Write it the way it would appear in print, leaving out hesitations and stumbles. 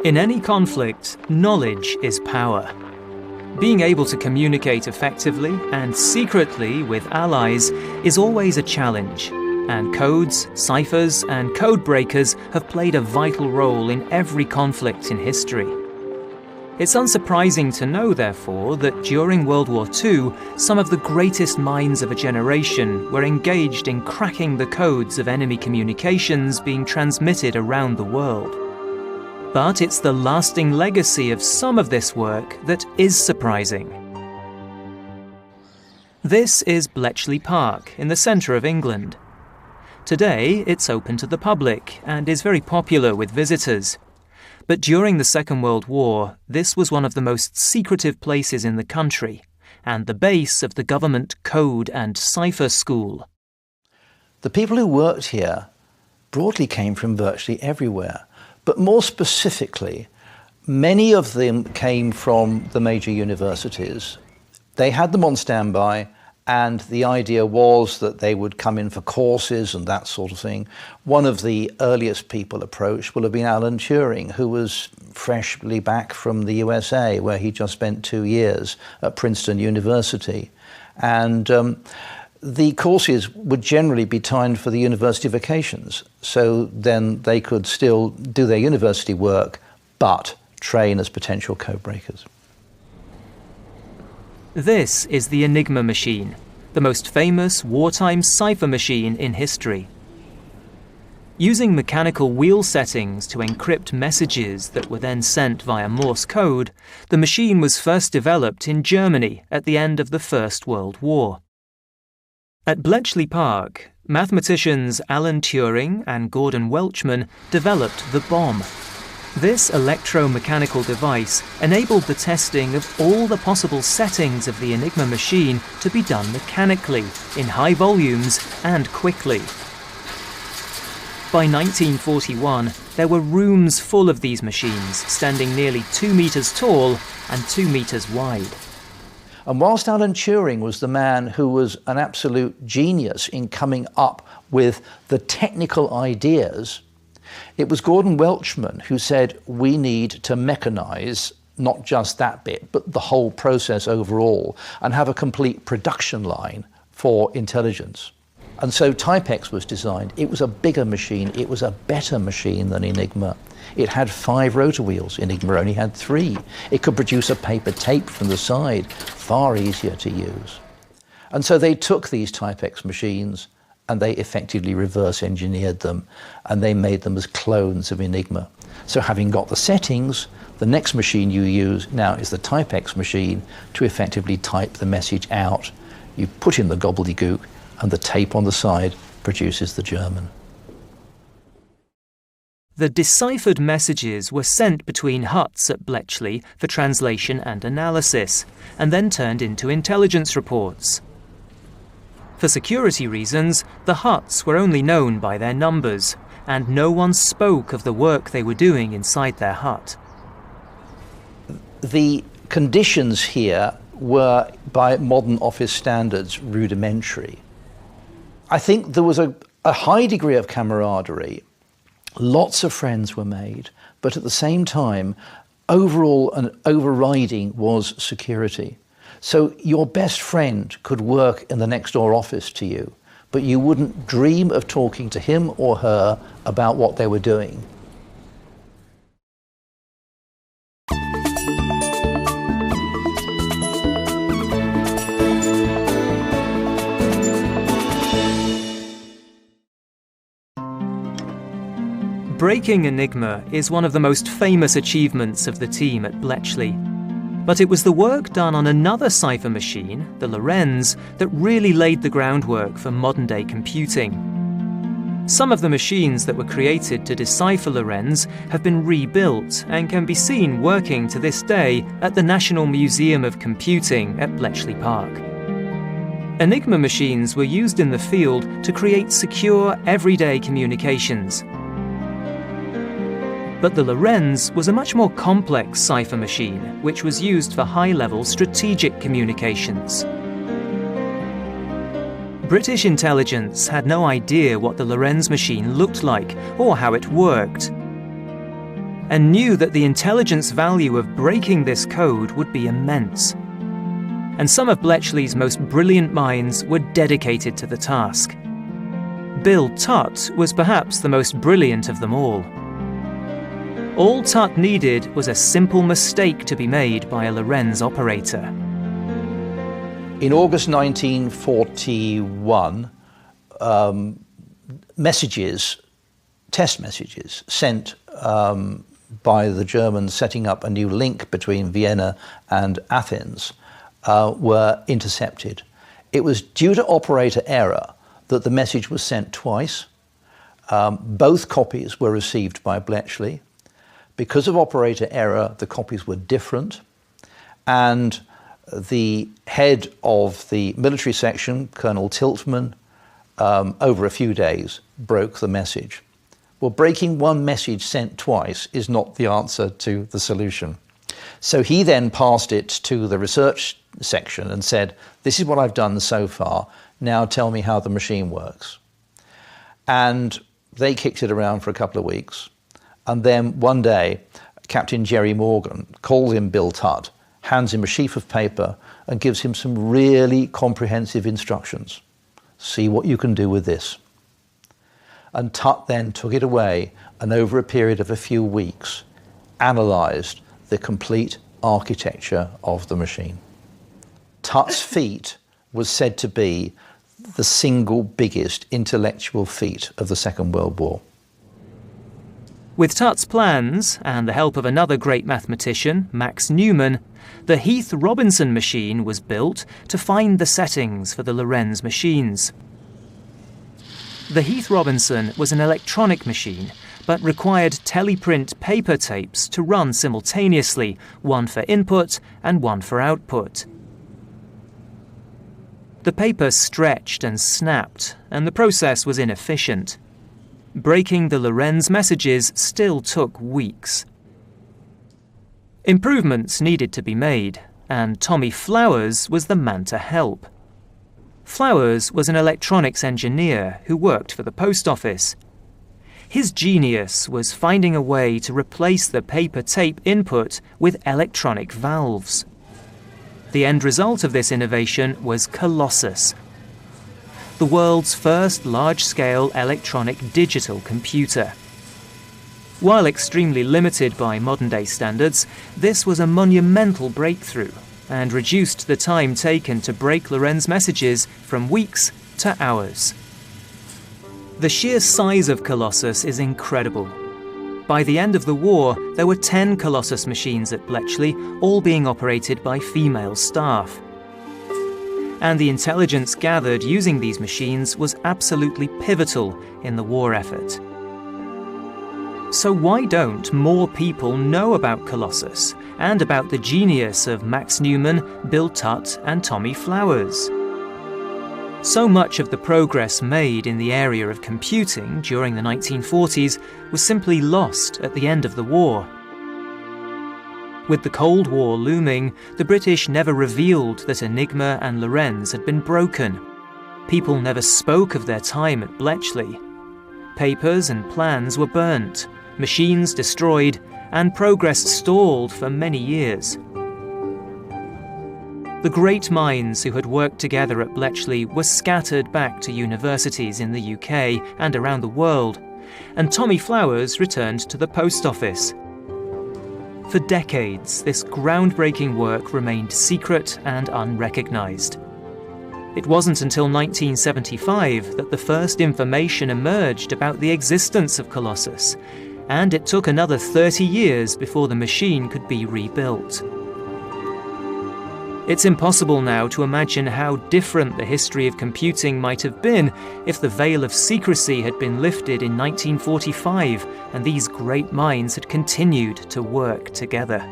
In any conflict, knowledge is power. Being able to communicate effectively and secretly with allies is always a challenge, and codes, ciphers, and code breakers have played a vital role in every conflict in history. It's unsurprising to know, therefore, that during World War II, some of the greatest minds of a generation were engaged in cracking the codes of enemy communications being transmitted around the world. But it's the lasting legacy of some of this work that is surprising. This is Bletchley Park in the centre of England. Today, it's open to the public and is very popular with visitors. But during the Second World War, this was one of the most secretive places in the country, and the base of the government code and cipher school. The people who worked here broadly came from virtually everywhere. But more specifically, many of them came from the major universities. They had them on standby, and the idea was that they would come in for courses and that sort of thing. One of the earliest people approached will have been Alan Turing, who was freshly back from the USA, where he just spent 2 years at Princeton University. And the courses would generally be timed for the university vacations, so then they could still do their university work, but train as potential code breakers. This is the Enigma machine, the most famous wartime cipher machine in history. Using mechanical wheel settings to encrypt messages that were then sent via Morse code, the machine was first developed in Germany at the end of the First World War. At Bletchley Park, mathematicians Alan Turing and Gordon Welchman developed the bomb. This electromechanical device enabled the testing of all the possible settings of the Enigma machine to be done mechanically, in high volumes and quickly. By 1941, there were rooms full of these machines, standing nearly 2 meters tall and 2 meters wide. And whilst Alan Turing was the man who was an absolute genius in coming up with the technical ideas, it was Gordon Welchman who said we need to mechanize not just that bit, but the whole process overall, and have a complete production line for intelligence. And so Typex was designed. It was a bigger machine. It was a better machine than Enigma. It had 5 rotor wheels. Enigma only had 3. It could produce a paper tape from the side, far easier to use. And so they took these Typex machines and they effectively reverse engineered them, and they made them as clones of Enigma. So having got the settings, the next machine you use now is the Typex machine to effectively type the message out. You put in the gobbledygook, and the tape on the side produces the German. The deciphered messages were sent between huts at Bletchley for translation and analysis, and then turned into intelligence reports. For security reasons, the huts were only known by their numbers, and no one spoke of the work they were doing inside their hut. The conditions here were, by modern office standards, rudimentary. I think there was a high degree of camaraderie. Lots of friends were made, but at the same time, overall and overriding was security. So your best friend could work in the next door office to you, but you wouldn't dream of talking to him or her about what they were doing. Breaking Enigma is one of the most famous achievements of the team at Bletchley. But it was the work done on another cipher machine, the Lorenz, that really laid the groundwork for modern-day computing. Some of the machines that were created to decipher Lorenz have been rebuilt and can be seen working to this day at the National Museum of Computing at Bletchley Park. Enigma machines were used in the field to create secure, everyday communications. But the Lorenz was a much more complex cipher machine, which was used for high-level strategic communications. British intelligence had no idea what the Lorenz machine looked like or how it worked. and knew that the intelligence value of breaking this code would be immense. And some of Bletchley's most brilliant minds were dedicated to the task. Bill Tutt was perhaps the most brilliant of them all. All Tutt needed was a simple mistake to be made by a Lorenz operator. In August 1941, test messages sent by the Germans setting up a new link between Vienna and Athens were intercepted. It was due to operator error that the message was sent twice. Both copies were received by Bletchley. Because of operator error, the copies were different, and the head of the military section, Colonel Tiltman, over a few days broke the message. Well, breaking one message sent twice is not the answer to the solution. So he then passed it to the research section and said, "This is what I've done so far, now tell me how the machine works." And they kicked it around for a couple of weeks. And then one day, Captain Jerry Morgan calls in Bill Tutt, hands him a sheaf of paper and gives him some really comprehensive instructions. See what you can do with this. And Tutt then took it away and over a period of a few weeks analysed the complete architecture of the machine. Tutt's feat was said to be the single biggest intellectual feat of the Second World War. With Tutt's plans, and the help of another great mathematician, Max Newman, the Heath-Robinson machine was built to find the settings for the Lorenz machines. The Heath-Robinson was an electronic machine, but required teleprint paper tapes to run simultaneously, one for input and one for output. The paper stretched and snapped, and the process was inefficient. Breaking the Lorenz messages still took weeks. Improvements needed to be made, and Tommy Flowers was the man to help. Flowers was an electronics engineer who worked for the post office. His genius was finding a way to replace the paper tape input with electronic valves. The end result of this innovation was Colossus, the world's first large-scale electronic digital computer. While extremely limited by modern-day standards, this was a monumental breakthrough and reduced the time taken to break Lorenz messages from weeks to hours. The sheer size of Colossus is incredible. By the end of the war, there were 10 Colossus machines at Bletchley, all being operated by female staff. And the intelligence gathered using these machines was absolutely pivotal in the war effort. So why don't more people know about Colossus and about the genius of Max Newman, Bill Tutt and Tommy Flowers? So much of the progress made in the area of computing during the 1940s was simply lost at the end of the war. With the Cold War looming, the British never revealed that Enigma and Lorenz had been broken. People never spoke of their time at Bletchley. Papers and plans were burnt, machines destroyed, and progress stalled for many years. The great minds who had worked together at Bletchley were scattered back to universities in the UK and around the world, and Tommy Flowers returned to the post office. For decades, this groundbreaking work remained secret and unrecognised. It wasn't until 1975 that the first information emerged about the existence of Colossus, and it took another 30 years before the machine could be rebuilt. It's impossible now to imagine how different the history of computing might have been if the veil of secrecy had been lifted in 1945 and these great minds had continued to work together.